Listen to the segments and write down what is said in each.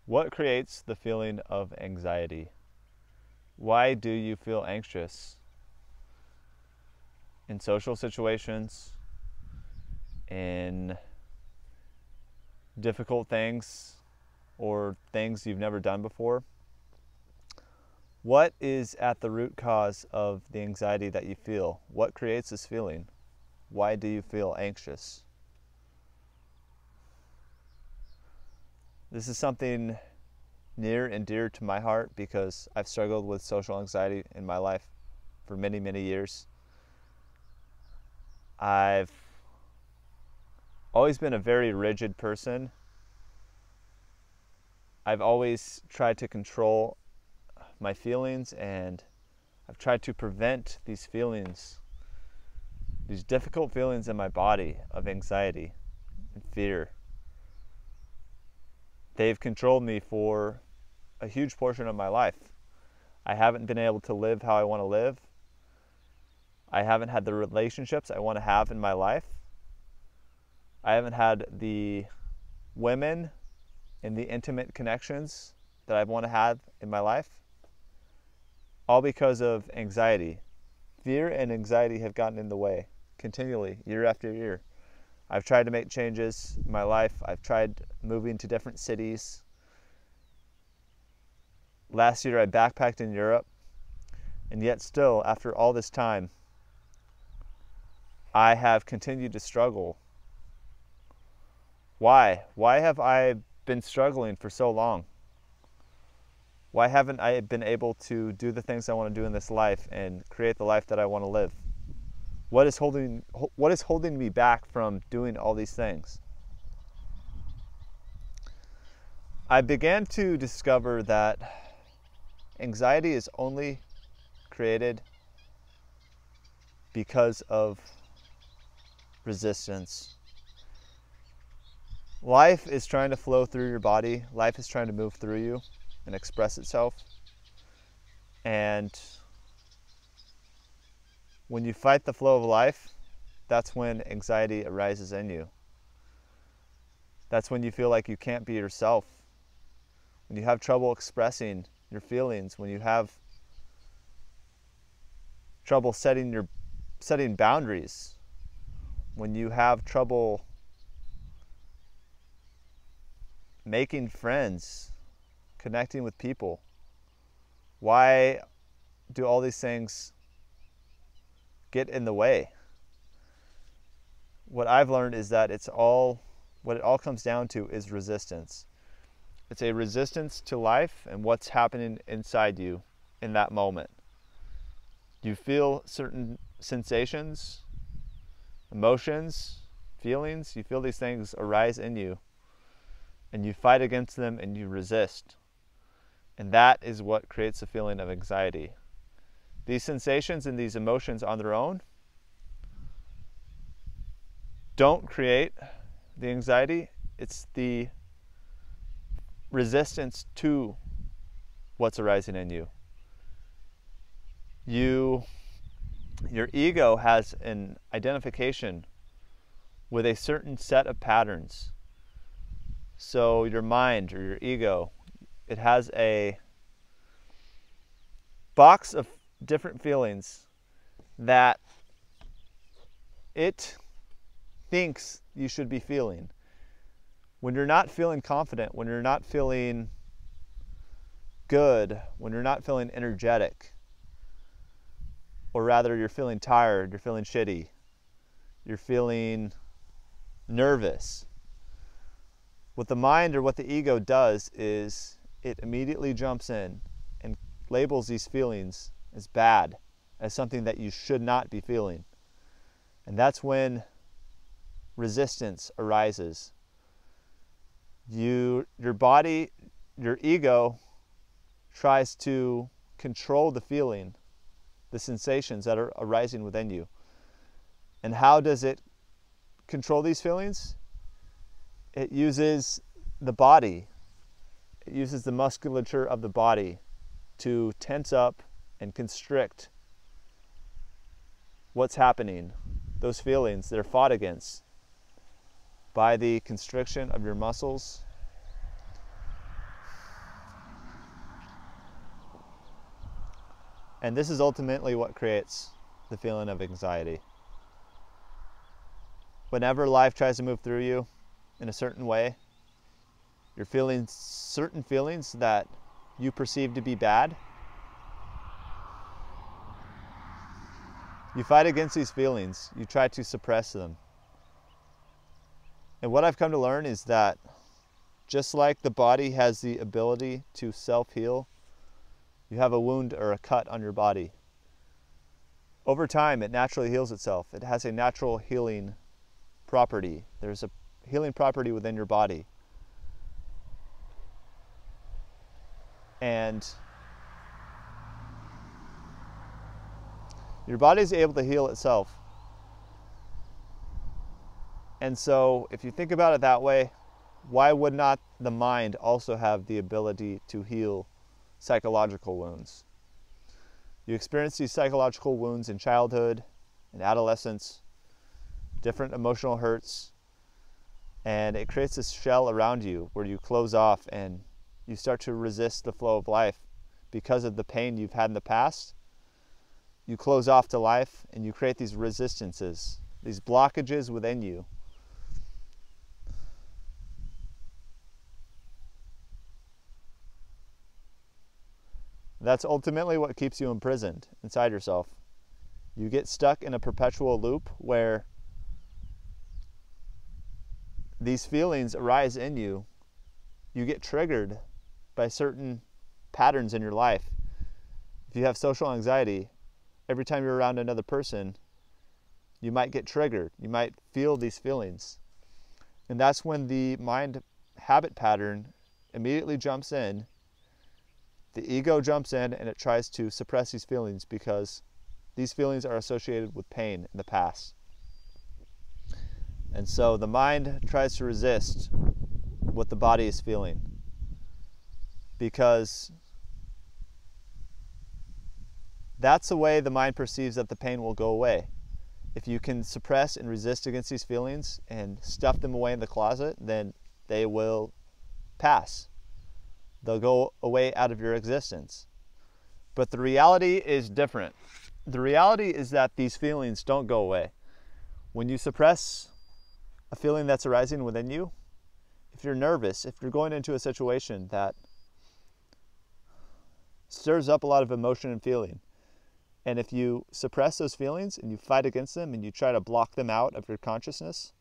What creates the feeling of anxiety? Why do you feel anxious in social situations, in difficult things, or things you've never done before? What is at the root cause of the anxiety that you feel? What creates this feeling? Why do you feel anxious? This is something near and dear to my heart because I've struggled with social anxiety in my life for many, many years. I've always been a very rigid person. I've always tried to control my feelings, and I've tried to prevent these feelings, these difficult feelings in my body of anxiety and fear. They've controlled me for a huge portion of my life. I haven't been able to live how I want to live. I haven't had the relationships I want to have in my life. I haven't had the women and the intimate connections that I want to have in my life. All because of anxiety. Fear and anxiety have gotten in the way continually, year after year. I've tried to make changes in my life. I've tried moving to different cities. Last year I backpacked in Europe, and yet still, after all this time, I have continued to struggle. Why? Why have I been struggling for so long? Why haven't I been able to do the things I want to do in this life and create the life that I want to live? What is holding me back from doing all these things? I began to discover that anxiety is only created because of resistance. Life is trying to flow through your body. Life is trying to move through you and express itself. And when you fight the flow of life, that's when anxiety arises in you. That's when you feel like you can't be yourself. When you have trouble expressing your feelings, when you have trouble setting boundaries, when you have trouble making friends, connecting with people. Why do all these things get in the way? What I've learned is that what it all comes down to is resistance. It's a resistance to life and what's happening inside you in that moment. You feel certain sensations, emotions, feelings. You feel these things arise in you, and you fight against them and you resist. And that is what creates a feeling of anxiety. These sensations and these emotions on their own don't create the anxiety. It's the resistance to what's arising in you. Your ego has an identification with a certain set of patterns. So your mind or your ego, it has a box of different feelings that it thinks you should be feeling. When you're not feeling confident, when you're not feeling good, when you're not feeling energetic, or rather you're feeling tired, you're feeling shitty, you're feeling nervous, what the mind or what the ego does is it immediately jumps in and labels these feelings as bad, as something that you should not be feeling. And that's when resistance arises. Your body, your ego tries to control the feeling, the sensations that are arising within you. And how does it control these feelings? It uses the body. It uses the musculature of the body to tense up and constrict what's happening. Those feelings, they're fought against by the constriction of your muscles. And this is ultimately what creates the feeling of anxiety. Whenever life tries to move through you in a certain way, you're feeling certain feelings that you perceive to be bad. You fight against these feelings. You try to suppress them. And what I've come to learn is that just like the body has the ability to self-heal, you have a wound or a cut on your body. Over time, it naturally heals itself. It has a natural healing property. There's a healing property within your body. And your body is able to heal itself. And so if you think about it that way, why would not the mind also have the ability to heal psychological wounds? You experience these psychological wounds in childhood, in adolescence, different emotional hurts, and it creates this shell around you where you close off and you start to resist the flow of life because of the pain you've had in the past. You close off to life and you create these resistances, these blockages within you. That's ultimately what keeps you imprisoned inside yourself. You get stuck in a perpetual loop where these feelings arise in you. You get triggered by certain patterns in your life. If you have social anxiety, every time you're around another person, you might get triggered. You might feel these feelings. And that's when the mind habit pattern immediately jumps in. The ego jumps in and it tries to suppress these feelings because these feelings are associated with pain in the past. And so the mind tries to resist what the body is feeling because that's the way the mind perceives that the pain will go away. If you can suppress and resist against these feelings and stuff them away in the closet, then they will pass. They'll go away out of your existence. But the reality is different. The reality is that these feelings don't go away. When you suppress a feeling that's arising within you, if you're nervous, if you're going into a situation that stirs up a lot of emotion and feeling, and if you suppress those feelings and you fight against them and you try to block them out of your consciousness,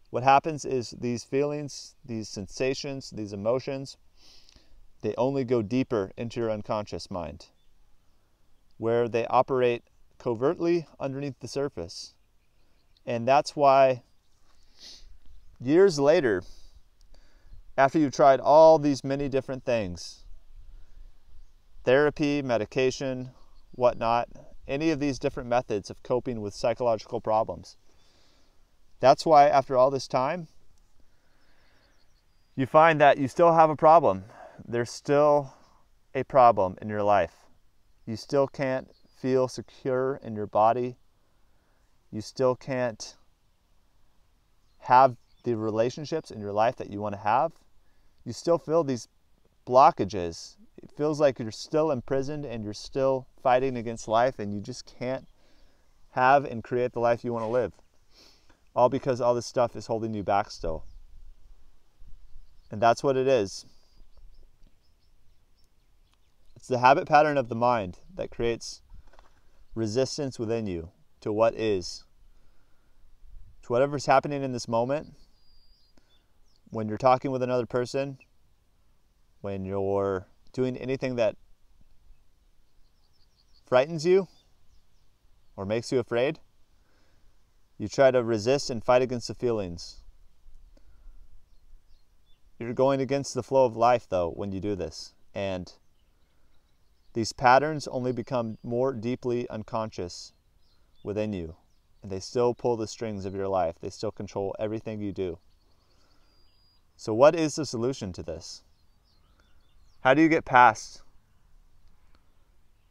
what happens is these feelings, these sensations, these emotions, they only go deeper into your unconscious mind, where they operate covertly underneath the surface. And that's why years later, after you've tried all these many different things, therapy, medication, whatnot, any of these different methods of coping with psychological problems, that's why after all this time, you find that you still have a problem. There's still a problem in your life. You still can't feel secure in your body. You still can't have the relationships in your life that you want to have. You still feel these blockages. It feels like you're still imprisoned and you're still fighting against life and you just can't have and create the life you want to live. All because all this stuff is holding you back still. And that's what it is. It's the habit pattern of the mind that creates resistance within you to what is, to whatever's happening in this moment. When you're talking with another person, when you're doing anything that frightens you or makes you afraid, you try to resist and fight against the feelings. You're going against the flow of life, though, when you do this. And these patterns only become more deeply unconscious within you. And they still pull the strings of your life. They still control everything you do. So what is the solution to this? How do you get past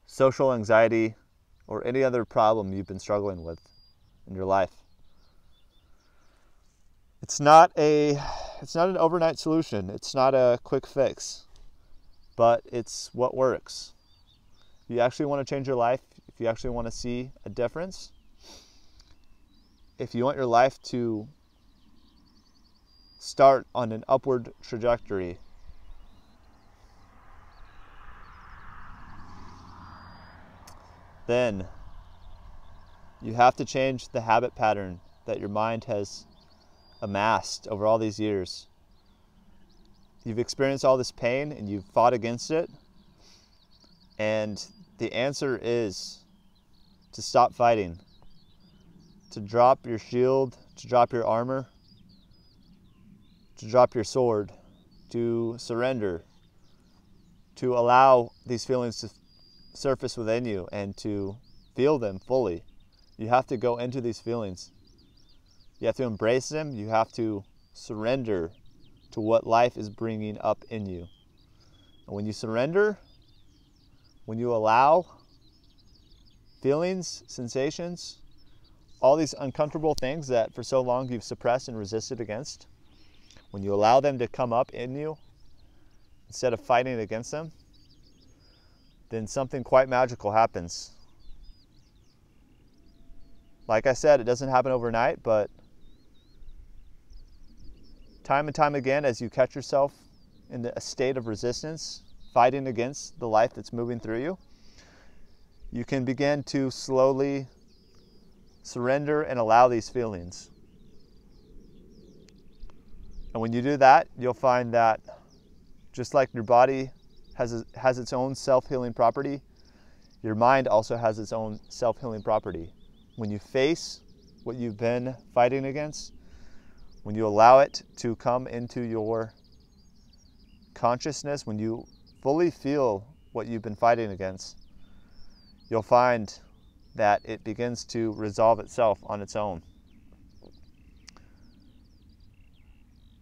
social anxiety or any other problem you've been struggling with in your life? It's not an overnight solution. It's not a quick fix, but it's what works. you actually want to change your life, if you actually want to see a difference, if you want your life to start on an upward trajectory, then you have to change the habit pattern that your mind has amassed over all these years. You've experienced all this pain and you've fought against it. And the answer is to stop fighting, to drop your shield, to drop your armor, to drop your sword, to surrender, to allow these feelings to surface within you and to feel them fully. You have to go into these feelings. You have to embrace them. You have to surrender to what life is bringing up in you. And when you surrender, when you allow feelings, sensations, all these uncomfortable things that for so long you've suppressed and resisted against, when you allow them to come up in you instead of fighting against them, then something quite magical happens. Like I said, it doesn't happen overnight, but time and time again, as you catch yourself in a state of resistance, fighting against the life that's moving through you, you can begin to slowly surrender and allow these feelings. And when you do that, you'll find that just like your body has its own self-healing property, your mind also has its own self-healing property. When you face what you've been fighting against, when you allow it to come into your consciousness, when you fully feel what you've been fighting against, you'll find that it begins to resolve itself on its own.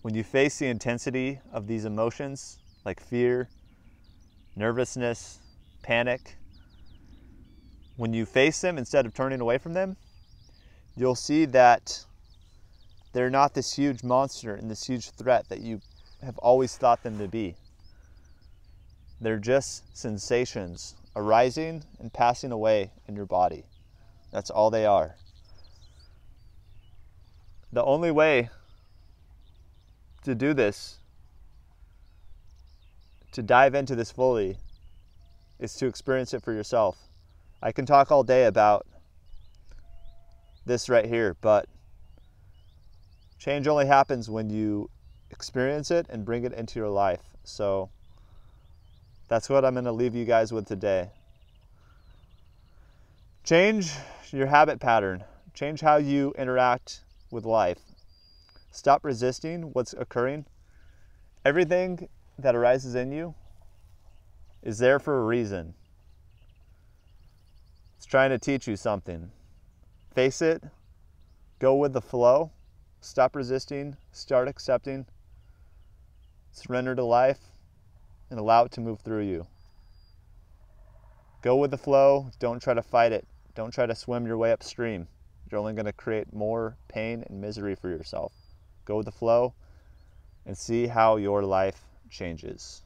When you face the intensity of these emotions, like fear, nervousness, panic, when you face them instead of turning away from them, you'll see that they're not this huge monster and this huge threat that you have always thought them to be. They're just sensations arising and passing away in your body. That's all they are. The only way to do this, to dive into this fully, is to experience it for yourself. I can talk all day about this right here, but change only happens when you experience it and bring it into your life. So that's what I'm going to leave you guys with today. Change your habit pattern. Change how you interact with life. Stop resisting what's occurring. Everything that arises in you is there for a reason. It's trying to teach you something. Face it. Go with the flow. Stop resisting. Start accepting. Surrender to life and allow it to move through you. Go with the flow. Don't try to fight it. Don't try to swim your way upstream. You're only going to create more pain and misery for yourself. Go with the flow and see how your life changes.